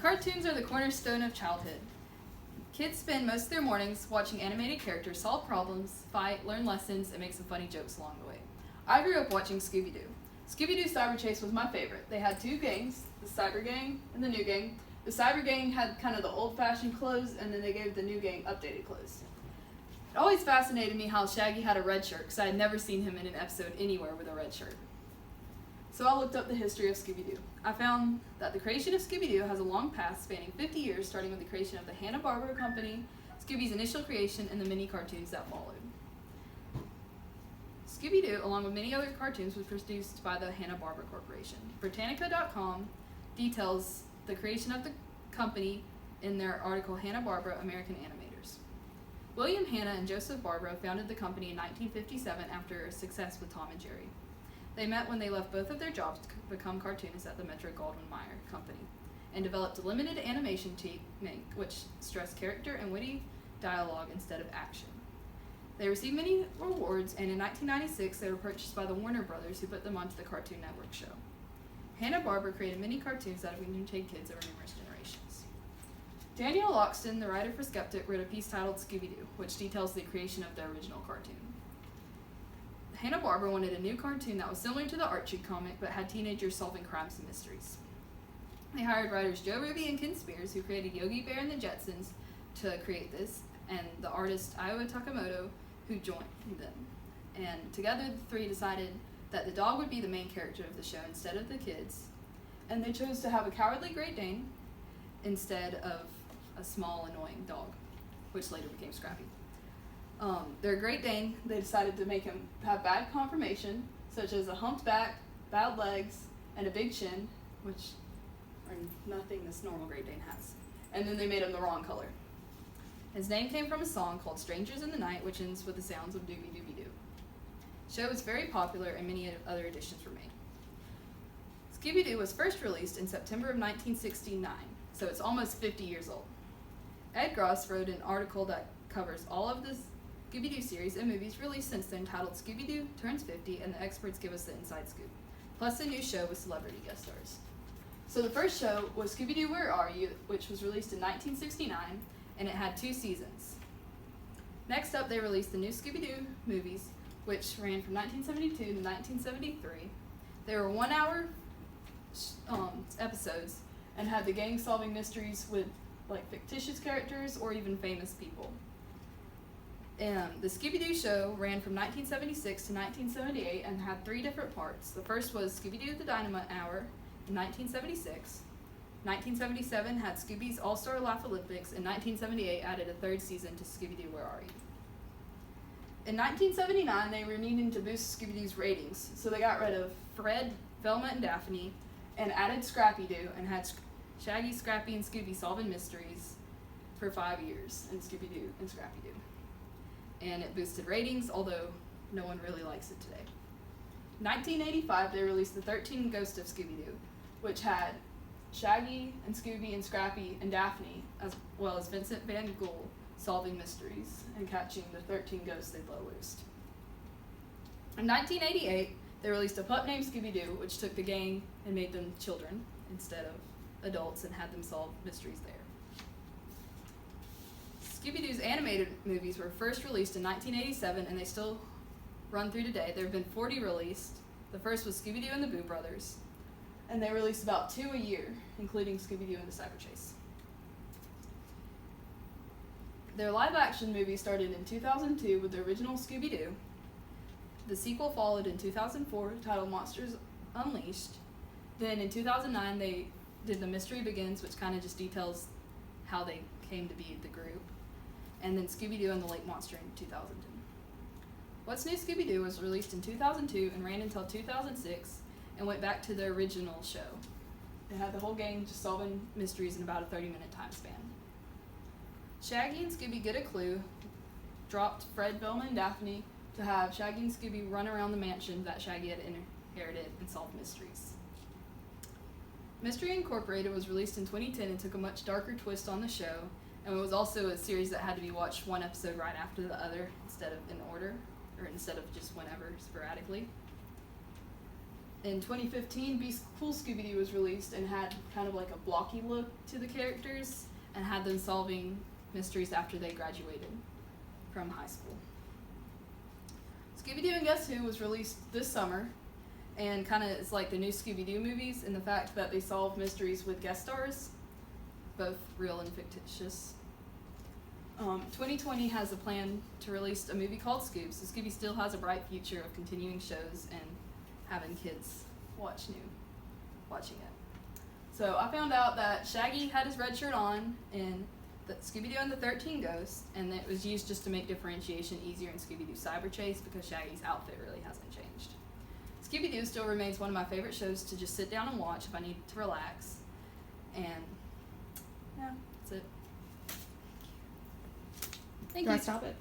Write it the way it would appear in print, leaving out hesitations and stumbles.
Cartoons are the cornerstone of childhood. Kids spend most of their mornings watching animated characters solve problems, fight, learn lessons, and make some funny jokes along the way. I grew up watching Scooby-Doo. Scooby-Doo Cyber Chase was my favorite. They had two gangs, the Cyber Gang and the New Gang. The Cyber Gang had kind of the old-fashioned clothes, and then they gave the New Gang updated clothes. It always fascinated me how Shaggy had a red shirt, because I had never seen him in an episode anywhere with a red shirt. So I looked up the history of Scooby-Doo. I found that the creation of Scooby-Doo has a long past spanning 50 years, starting with the creation of the Hanna-Barbera Company, Scooby's initial creation, and the many cartoons that followed. Scooby-Doo, along with many other cartoons, was produced by the Hanna-Barbera Corporation. Britannica.com details the creation of the company in their article Hanna-Barbera American Animators. William Hanna and Joseph Barbara founded the company in 1957 after a success with Tom and Jerry. They met when they left both of their jobs to become cartoonists at the Metro-Goldwyn-Mayer Company and developed a limited animation technique which stressed character and witty dialogue instead of action. They received many rewards, and in 1996 they were purchased by the Warner Brothers, who put them onto the Cartoon Network show. Hanna-Barbera created many cartoons that have entertained kids over numerous generations. Daniel Loxton, the writer for Skeptic, wrote a piece titled Scooby-Doo, which details the creation of the original cartoon. Hanna-Barbera wanted a new cartoon that was similar to the Archie comic, but had teenagers solving crimes and mysteries. They hired writers Joe Ruby and Ken Spears, who created Yogi Bear and the Jetsons, to create this, and the artist Io Takamoto, who joined them. And together the three decided that the dog would be the main character of the show instead of the kids, and they chose to have a cowardly Great Dane instead of a small, annoying dog, which later became Scrappy. Their Great Dane, they decided to make him have bad conformation, such as a humped back, bad legs, and a big chin, which are nothing this normal Great Dane has. And then they made him the wrong color. His name came from a song called Strangers in the Night, which ends with the sounds of Doobie Doobie Doo. The show was very popular, and many other additions were made. Scooby-Doo was first released in September of 1969, so it's almost 50 years old. Ed Gross wrote an article that covers all of the Scooby-Doo series and movies released since then, titled Scooby-Doo Turns 50, and the experts give us the inside scoop, plus a new show with celebrity guest stars. So the first show was Scooby-Doo Where Are You?, which was released in 1969, and it had 2 seasons. Next up, they released the new Scooby-Doo movies, which ran from 1972 to 1973. They were 1-hour episodes and had the gang solving mysteries with like fictitious characters or even famous people. The Scooby-Doo show ran from 1976 to 1978 and had 3 different parts. The first was Scooby-Doo The Dynamite Hour in 1976. 1977 had Scooby's All-Star Laugh Olympics, and 1978 added a 3rd season to Scooby-Doo Where Are You? In 1979, they were needing to boost Scooby-Doo's ratings, so they got rid of Fred, Velma, and Daphne, and added Scrappy-Doo, and had Shaggy, Scrappy, and Scooby solving mysteries for 5 years in Scooby-Doo and Scrappy-Doo. And it boosted ratings, although no one really likes it today. In 1985, they released The 13 Ghosts of Scooby-Doo, which had Shaggy and Scooby and Scrappy and Daphne, as well as Vincent Van Gogh, solving mysteries and catching the 13 ghosts they'd let loose. In 1988, they released a pup named Scooby-Doo, which took the gang and made them children instead of adults and had them solve mysteries there. Scooby-Doo's animated movies were first released in 1987, and they still run through today. There have been 40 released. The first was Scooby-Doo and the Boo Brothers, and they released about 2 a year, including Scooby-Doo and the Cyber Chase. Their live-action movie started in 2002 with the original Scooby-Doo. The sequel followed in 2004, titled Monsters Unleashed. Then in 2009, they did The Mystery Begins, which kind of just details how they came to be the group. And then Scooby-Doo and the Lake Monster in 2010. What's New Scooby-Doo was released in 2002 and ran until 2006 and went back to the original show. They had the whole gang just solving mysteries in about a 30-minute time span. Shaggy and Scooby Get a Clue dropped Fred, Velma, and Daphne to have Shaggy and Scooby run around the mansion that Shaggy had inherited and solve mysteries. Mystery Incorporated was released in 2010 and took a much darker twist on the show, and it was also a series that had to be watched one episode right after the other instead of in order, or instead of just whenever, sporadically. In 2015, Be Cool Scooby-Doo was released and had kind of like a blocky look to the characters and had them solving mysteries after they graduated from high school. Scooby-Doo and Guess Who was released this summer and kind of is like the new Scooby-Doo movies in the fact that they solve mysteries with guest stars, both real and fictitious. 2020 has a plan to release a movie called Scoob, so Scooby still has a bright future of continuing shows and having kids watching it. So I found out that Shaggy had his red shirt on in the Scooby-Doo and the 13 Ghosts, and it was used just to make differentiation easier in Scooby-Doo Cyber Chase because Shaggy's outfit really hasn't changed. Scooby-Doo still remains one of my favorite shows to just sit down and watch if I need to relax. And yeah, that's it. Thank Do I you. stop it?